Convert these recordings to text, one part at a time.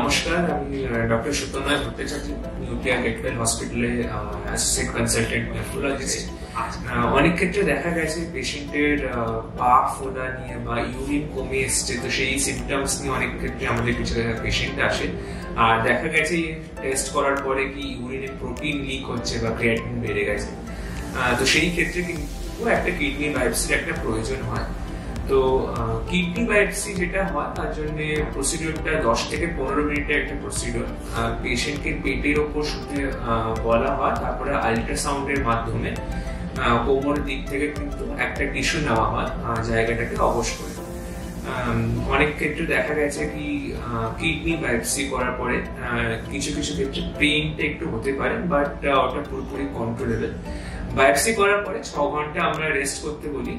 নমস্কার, আমি doctor সুতনয় Bhattacharya, nuclear Getwell হসপিটালে অ্যাসোসিয়েট কনসালটেন্ট নেফ্রোলজিস্ট। অনেক ক্ষেত্রে দেখা গেছে পেশেন্টের পা ফোলা নিয়ে বা ইউরিন কমে এসছে, তো সেই সিমটমস নিয়ে অনেক ক্ষেত্রে আমাদের কিছু পেশেন্ট আসে। আর দেখা গেছে টেস্ট করার পরে কি ইউরিনে প্রোটিন লিক হচ্ছে বা ক্রিয়েটিন বেড়ে গেছে। তো সেই ক্ষেত্রে কিন্তু একটা কিডনি বায়োপসির একটা প্রয়োজন হয়। তো কিডনি বায়োপসি যেটা হয় তার জন্য প্রসিডিওরটা 10 থেকে 15 মিনিটের একটা প্রসিডিওর। পেশেন্টকে পেটের ওপর শুতে বলা হয়, তারপরে আল্ট্রাসাউন্ডের মাধ্যমে কোমরের দিক থেকে কিন্তু একটা টিস্যু নেওয়া হয় জায়গাটাকে অবশ করে। অনেক ক্ষেত্রে দেখা গেছে কি কিডনি বায়োপসি করার পরে কিছু কিছু ক্ষেত্রে পেইনটা একটু হতে পারে, বাট ওটা পুরোপুরি কন্ট্রোলেবল। বায়োপসি করার পরে 6 ঘন্টা আমরা রেস্ট করতে বলি,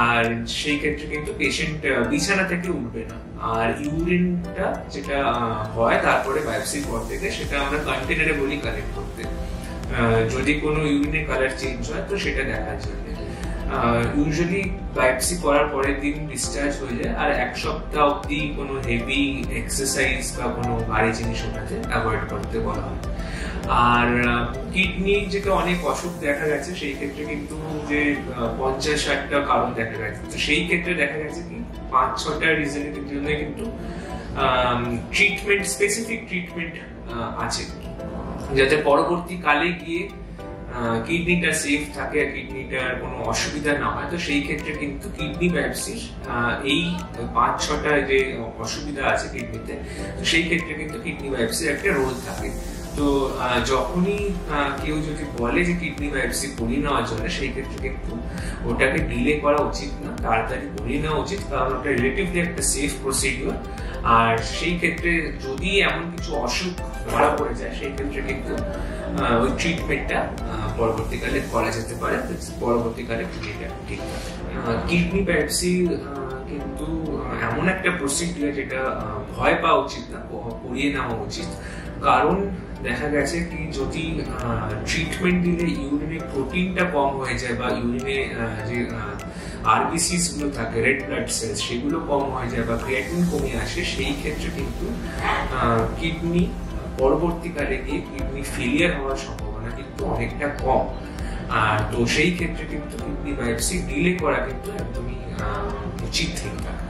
আর সেই ক্ষেত্রে কিন্তু পেশেন্ট বিছানা থেকে উঠবে না। আর ইউরিনটা যেটা হয় তারপরে বায়োপসির পর থেকে সেটা আমরা কন্টেনারে বলি কালেক্ট করতে। যদি কোনো ইউরিনের কালার চেঞ্জ হয় তো সেটা দেখার জন্য ইউজুয়ালি বায়োপসি করার পরের দিন ডিসচার্জ হয়ে যায়। আর 1 সপ্তাহ অব্দি কোনো হেভি এক্সারসাইজ বা কোনো ভারী জিনিস ওঠাতে অ্যাভয়েড করতে বলা হয়। আর কিডনি যেটা অনেক অসুখ দেখা গেছে, সেই ক্ষেত্রে কিন্তু যে 50-60টা কারণ দেখা গেছে, তো সেই ক্ষেত্রে দেখা গেছে কি 5-6টা রিজনের জন্য কিন্তু ট্রিটমেন্ট, স্পেসিফিক ট্রিটমেন্ট আছে, যাতে পরবর্তীকালে গিয়ে কিডনিটা সেফ থাকে, কিডনিটার কোনো অসুবিধা না হয়। তো সেই ক্ষেত্রে কিন্তু কিডনি বায়োপসি এই 5-6টা যে অসুবিধা আছে কিডনিতে, তো সেই ক্ষেত্রে কিন্তু কিডনি বায়োপসির একটা রোল থাকে। তো যখনই কেউ যদি বলে যে কিডনি বায়োপসি করিয়ে নেওয়ার জন্য, সেই ক্ষেত্রে কিন্তু ওটাকে ডিলে করা উচিত না, তাড়াতাড়ি করিয়ে নেওয়া উচিত, কারণ ওটা রিলেটিভলি একটা সেফ প্রসিডিওর। আর সেই ক্ষেত্রে যদি এমন কিছু অসুখ ধরা পড়ে যায়, সেই ক্ষেত্রে কিন্তু ওই ট্রিটমেন্টটা পরবর্তীকালে করা যেতে পারে, পরবর্তীকালে ট্রিটমেন্টটা ঠিক থাকে। কিডনি বায়োপসি কিন্তু এমন একটা প্রসিডিওর যেটা ভয় পাওয়া উচিত না, করিয়ে নেওয়া উচিত। কারণ দেখা গেছে কি যদি ট্রিটমেন্ট দিলে ইউরিনে প্রোটিনটা কম হয়ে যায় বা ইউরিনে যে আরবিসিস গুলো থাকে, রেড ব্লাড সেলস, সেগুলো কম হয়ে যায় বা ক্রিয়েটিন কমে আসে, সেই ক্ষেত্রে কিন্তু কিডনি পরবর্তীকালে গিয়ে কিডনি ফেলিয়ার হওয়ার সম্ভাবনা কিন্তু অনেকটা কম। আর তো সেই ক্ষেত্রে কিন্তু কিডনি বায়োপসি ডিলে করা কিন্তু একদমই উচিত থেকে থাকে।